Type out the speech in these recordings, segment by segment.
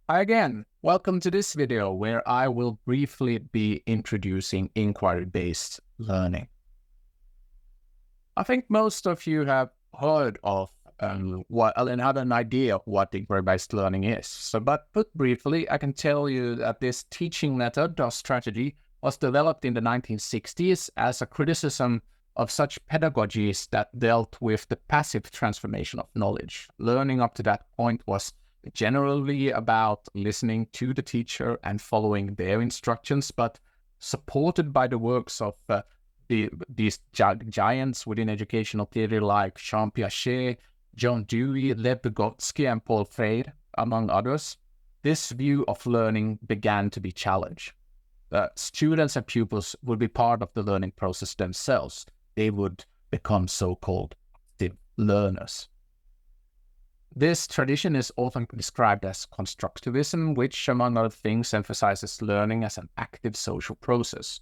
Hi again, welcome to this video where I will briefly be introducing inquiry-based learning. I think most of you have heard of and have an idea of what inquiry-based learning is. But put briefly, I can tell you that this teaching method or strategy was developed in the 1960s as a criticism of such pedagogies that dealt with the passive transformation of knowledge. Learning up to that point was generally about listening to the teacher and following their instructions, but supported by the works of these giants within educational theory like Jean Piaget, John Dewey, Lev Vygotsky, and Paul Freire, among others. This view of learning began to be challenged. Students and pupils would be part of the learning process themselves. They would become so-called active learners. This tradition is often described as constructivism, which, among other things, emphasizes learning as an active social process.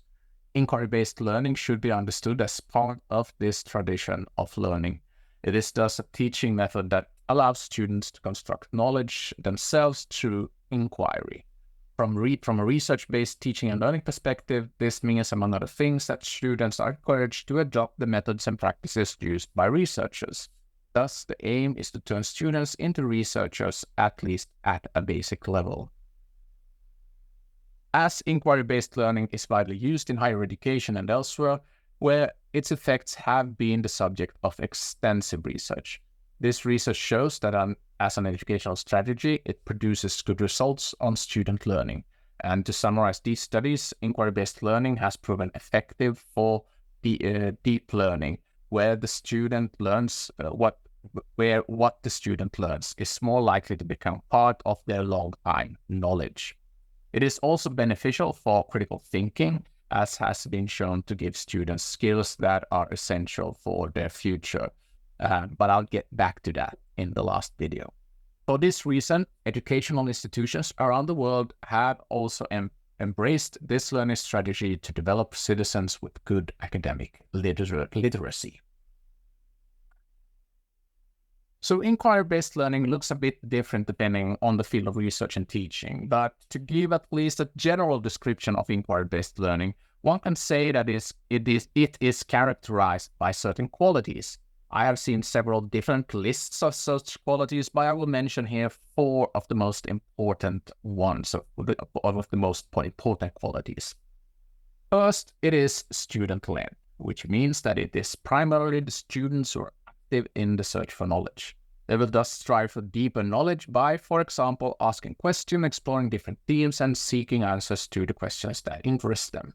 Inquiry-based learning should be understood as part of this tradition of learning. It is thus a teaching method that allows students to construct knowledge themselves through inquiry. From a research-based teaching and learning perspective, this means, among other things, that students are encouraged to adopt the methods and practices used by researchers. Thus, the aim is to turn students into researchers, at least at a basic level. As inquiry-based learning is widely used in higher education and elsewhere, where its effects have been the subject of extensive research. This research shows that as an educational strategy, it produces good results on student learning. And to summarize these studies, inquiry-based learning has proven effective for deep learning, where the student learns what the student learns is more likely to become part of their long-time knowledge. It is also beneficial for critical thinking, as has been shown to give students skills that are essential for their future. But I'll get back to that in the last video. For this reason, educational institutions around the world have also embraced this learning strategy to develop citizens with good academic literacy. So inquiry-based learning looks a bit different depending on the field of research and teaching, but to give at least a general description of inquiry-based learning, one can say that it is characterized by certain qualities. I have seen several different lists of such qualities, but I will mention here 4 of the most important ones, of the most important qualities. First, it is student-led, which means that it is primarily the students who are active in the search for knowledge. They will thus strive for deeper knowledge by, for example, asking questions, exploring different themes, and seeking answers to the questions that interest them.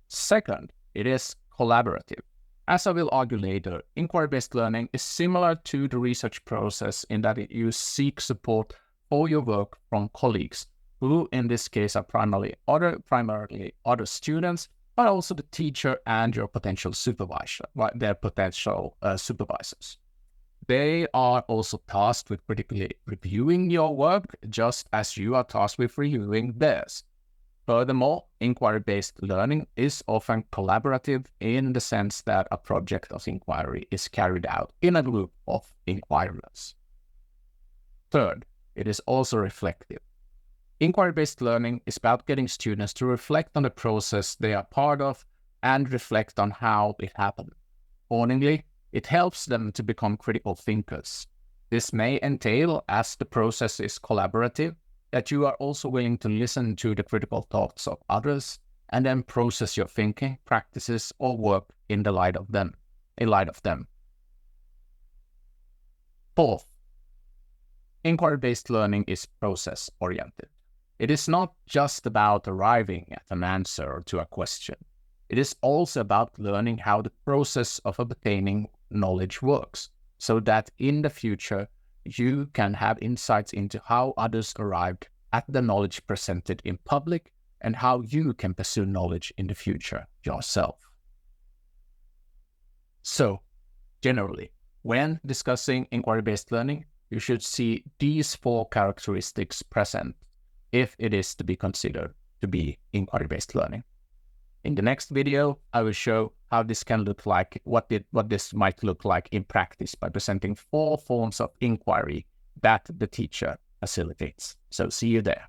Second, it is collaborative. As I will argue later, inquiry-based learning is similar to the research process in that you seek support for your work from colleagues, who in this case are primarily other students, but also the teacher and your potential supervisor, their potential supervisors. They are also tasked with critically reviewing your work, just as you are tasked with reviewing theirs. Furthermore, inquiry-based learning is often collaborative in the sense that a project of inquiry is carried out in a group of inquirers. Third, it is also reflective. Inquiry-based learning is about getting students to reflect on the process they are part of and reflect on how it happened. Accordingly, it helps them to become critical thinkers. This may entail, as the process is collaborative, that you are also willing to listen to the critical thoughts of others and then process your thinking, practices, or work in light of them. Fourth, inquiry-based learning is process-oriented. It is not just about arriving at an answer to a question. It is also about learning how the process of obtaining knowledge works, so that in the future, you can have insights into how others arrived at the knowledge presented in public and how you can pursue knowledge in the future yourself. So, generally, when discussing inquiry-based learning, you should see these 4 characteristics present if it is to be considered to be inquiry-based learning. In the next video, I will show how this can look like, what this might look like in practice by presenting 4 forms of inquiry that the teacher facilitates. So see you there.